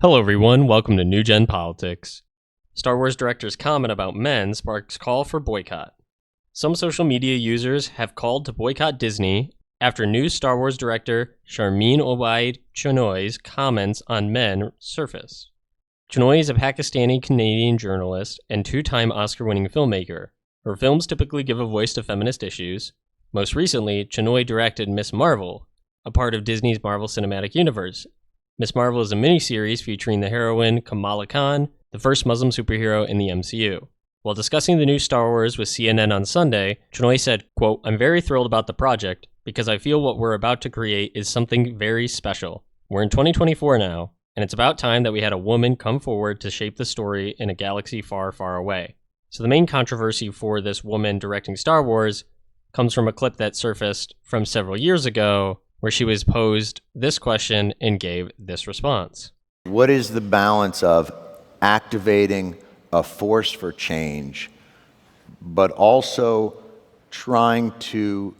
Hello everyone, welcome to New Gen Politics. Star Wars director's comment about men sparks call for boycott. Some social media users have called to boycott Disney after new Star Wars director Sharmeen Obaid-Chinoy's comments on men surfaced. Chinoy is a Pakistani-Canadian journalist and two-time Oscar-winning filmmaker. Her films typically give a voice to feminist issues. Most recently, Chinoy directed Ms. Marvel, a part of Disney's Marvel Cinematic Universe. Ms. Marvel is a miniseries featuring the heroine Kamala Khan, the first Muslim superhero in the MCU. While discussing the new Star Wars with CNN on Sunday, Chinoy said, quote, "I'm very thrilled about the project because I feel what we're about to create is something very special. We're in 2024 now, and it's about time that we had a woman come forward to shape the story in a galaxy far, far away." So the main controversy for this woman directing Star Wars comes from a clip that surfaced from several years ago where she was posed this question and gave this response. What is the balance of activating a force for change, but also trying to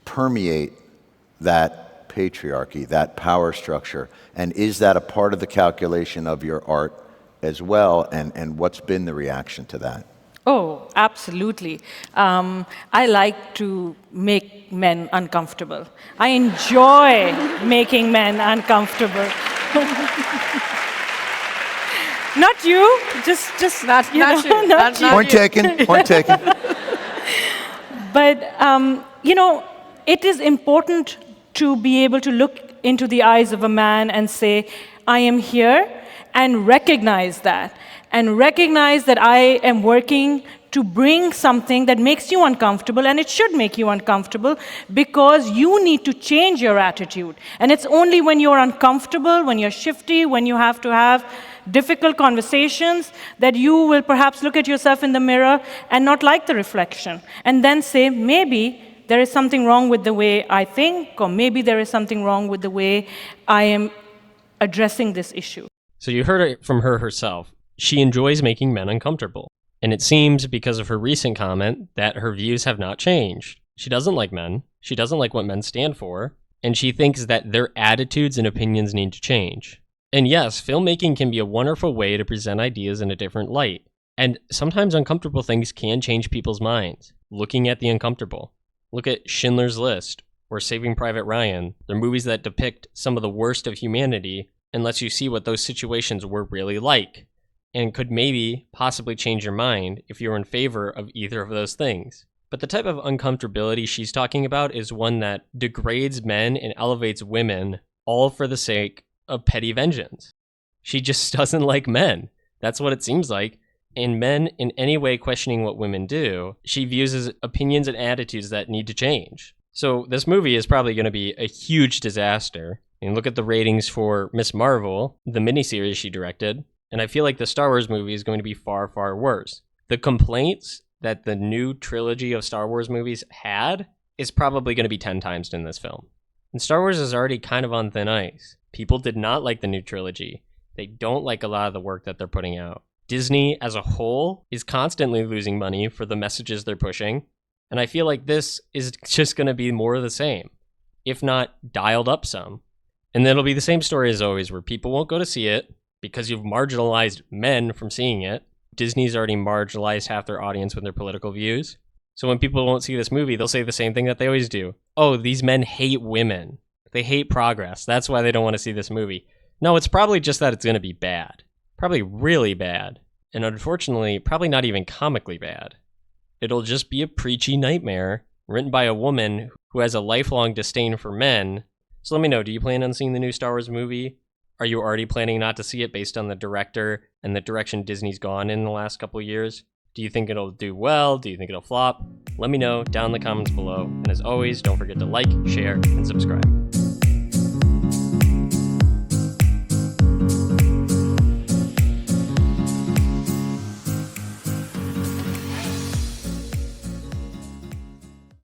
permeate that patriarchy, that power structure? And is that a part of the calculation of your art as well? And what's been the reaction to that? Oh, absolutely. I like to make men uncomfortable. I enjoy making men uncomfortable. Not you, just not you. not you. Point taken, point taken. But, it is important to be able to look into the eyes of a man and say, I am here, and recognize that. And recognize that I am working to bring something that makes you uncomfortable, and it should make you uncomfortable because you need to change your attitude. And it's only when you're uncomfortable, when you're shifty, when you have to have difficult conversations that you will perhaps look at yourself in the mirror and not like the reflection, and then say, maybe there is something wrong with the way I think, or maybe there is something wrong with the way I am addressing this issue. So you heard it from her herself. She enjoys making men uncomfortable. And it seems, because of her recent comment, that her views have not changed. She doesn't like men. She doesn't like what men stand for. And she thinks that their attitudes and opinions need to change. And yes, filmmaking can be a wonderful way to present ideas in a different light. And sometimes uncomfortable things can change people's minds. Looking at the uncomfortable. Look at Schindler's List or Saving Private Ryan. They're movies that depict some of the worst of humanity and lets you see what those situations were really like, and could maybe possibly change your mind if you're in favor of either of those things. But the type of uncomfortability she's talking about is one that degrades men and elevates women, all for the sake of petty vengeance. She just doesn't like men. That's what it seems like. And men in any way questioning what women do, she views as opinions and attitudes that need to change. So this movie is probably going to be a huge disaster. And look at the ratings for Ms. Marvel, the miniseries she directed, and I feel like the Star Wars movie is going to be far, far worse. The complaints that the new trilogy of Star Wars movies had is probably going to be 10 times in this film. And Star Wars is already kind of on thin ice. People did not like the new trilogy. They don't like a lot of the work that they're putting out. Disney as a whole is constantly losing money for the messages they're pushing. And I feel like this is just going to be more of the same, if not dialed up some. And then it'll be the same story as always, where people won't go to see it because you've marginalized men from seeing it. Disney's already marginalized half their audience with their political views. So when people won't see this movie, they'll say the same thing that they always do. Oh, these men hate women. They hate progress. That's why they don't want to see this movie. No, it's probably just that it's going to be bad. Probably really bad. And unfortunately, probably not even comically bad. It'll just be a preachy nightmare written by a woman who has a lifelong disdain for men. So let me know, do you plan on seeing the new Star Wars movie? Are you already planning not to see it based on the director and the direction Disney's gone in the last couple of years? Do you think it'll do well? Do you think it'll flop? Let me know down in the comments below. And as always, don't forget to like, share, and subscribe.